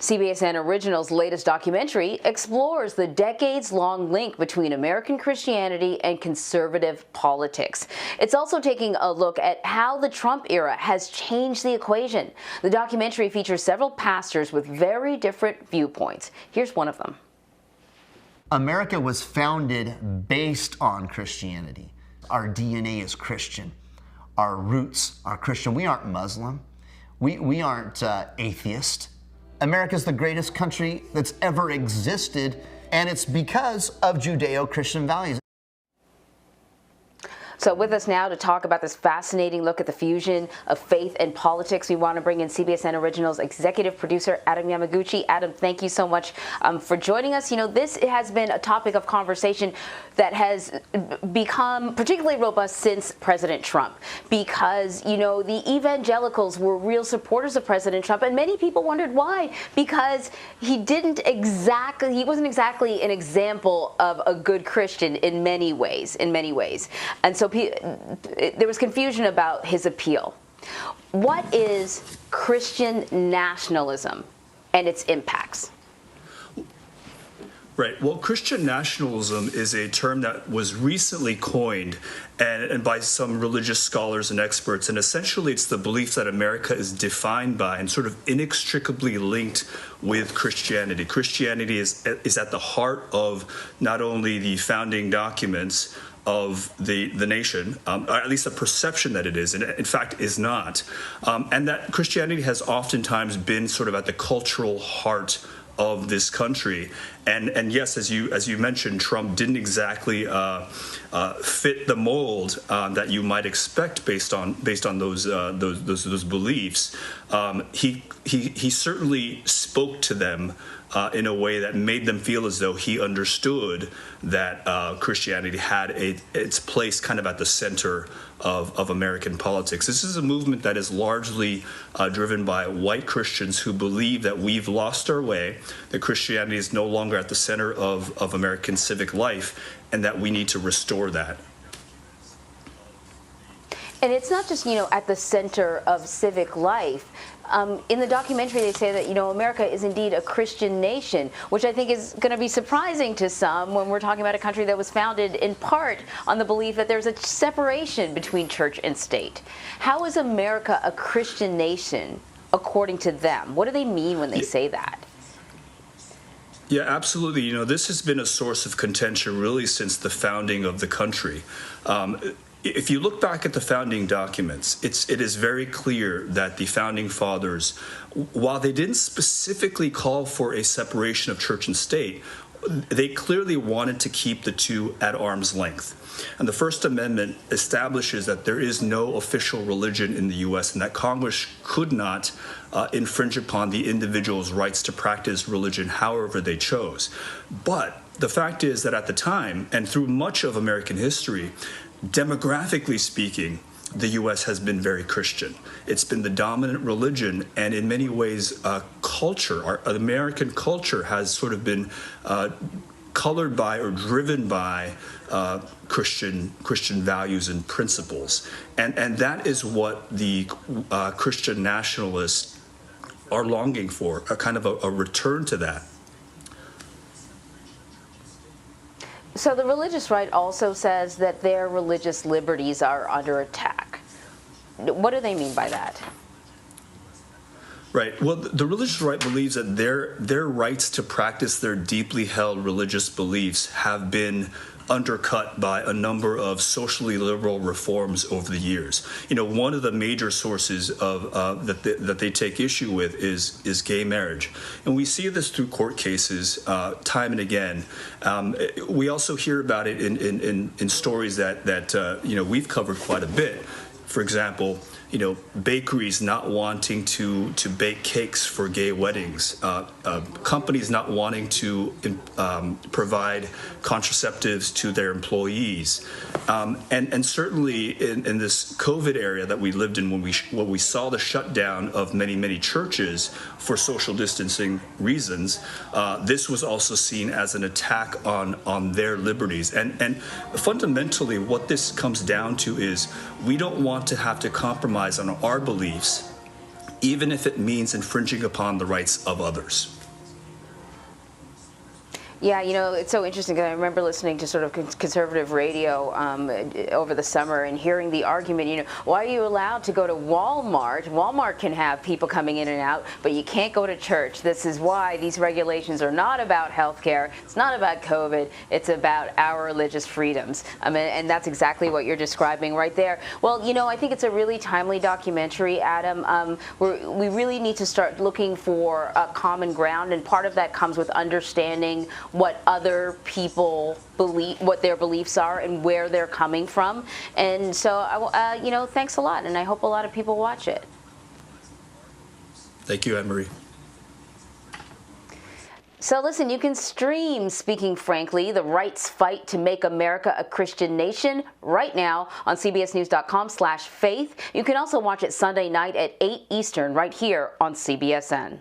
CBSN Original's latest documentary explores the decades-long link between American Christianity and conservative politics. It's also taking a look at how the Trump era has changed the equation. The documentary features several pastors with very different viewpoints. Here's one of them. America was founded based on Christianity. Our DNA is Christian. Our roots are Christian. We aren't Muslim. We aren't atheist. America's the greatest country that's ever existed, and it's because of Judeo-Christian values. So with us now to talk about this fascinating look at the fusion of faith and politics, we want to bring in CBSN Original's executive producer, Adam Yamaguchi. Adam, thank you so much for joining us. You know, this has been a topic of conversation that has become particularly robust since President Trump, because, you know, the evangelicals were real supporters of President Trump, and many people wondered why, because he wasn't exactly an example of a good Christian in many ways, And so there was confusion about his appeal. What is Christian nationalism and its impacts? Right. Well, Christian nationalism is a term that was recently coined and by some religious scholars and experts. And essentially, it's the belief that America is defined by and sort of inextricably linked with Christianity. Christianity is at the heart of not only the founding documents of the nation, or at least the perception that it is, and in fact is not. And that Christianity has oftentimes been sort of at the cultural heart of this country. And yes, as you mentioned, Trump didn't exactly fit the mold that you might expect based on those beliefs. He certainly spoke to them in a way that made them feel as though he understood that Christianity had its place kind of at the center of American politics. This is a movement that is largely driven by white Christians who believe that we've lost our way, that Christianity is no longer at the center of American civic life, and that we need to restore that. And it's not just, you know, at the center of civic life. In the documentary, they say that, you know, America is indeed a Christian nation, which I think is going to be surprising to some when we're talking about a country that was founded in part on the belief that there's a separation between church and state. How is America a Christian nation, according to them? What do they mean when they say that? Yeah, absolutely. You know, this has been a source of contention really since the founding of the country. If you look back at the founding documents, it is very clear that the founding fathers, while they didn't specifically call for a separation of church and state, they clearly wanted to keep the two at arm's length. And the First Amendment establishes that there is no official religion in the U.S. and that Congress could not infringe upon the individual's rights to practice religion however they chose. But the fact is that at the time, and through much of American history, demographically speaking, the U.S. has been very Christian. It's been the dominant religion, and in many ways, our American culture has sort of been colored by or driven by Christian values and principles. And that is what the Christian nationalists are longing for, a kind of a return to that. So the religious right also says that their religious liberties are under attack. What do they mean by that? Right. Well, the religious right believes that their rights to practice their deeply held religious beliefs have been undercut by a number of socially liberal reforms over the years. You know, one of the major sources of that they take issue with is gay marriage, and we see this through court cases time and again. We also hear about it in stories that you know, we've covered quite a bit. For example, you know, bakeries not wanting to bake cakes for gay weddings, companies not wanting to provide contraceptives to their employees, and certainly in this COVID area that we lived in, when we saw the shutdown of many churches for social distancing reasons, this was also seen as an attack on their liberties. And fundamentally, what this comes down to is we don't want to have to compromise on our beliefs even if it means infringing upon the rights of others. Yeah, you know, it's so interesting because I remember listening to sort of conservative radio over the summer and hearing the argument, you know, why are you allowed to go to Walmart? Walmart can have people coming in and out, but you can't go to church. This is why these regulations are not about healthcare. It's not about COVID. It's about our religious freedoms. And that's exactly what you're describing right there. Well, you know, I think it's a really timely documentary, Adam. We really need to start looking for common ground, and part of that comes with understanding what other people believe, what their beliefs are, and where they're coming from. And so, you know, thanks a lot, and I hope a lot of people watch it. Thank you, Anne-Marie. So listen, you can stream Speaking Frankly, the Right's Fight to Make America a Christian Nation right now on cbsnews.com/faith. You can also watch it Sunday night at 8 Eastern right here on CBSN.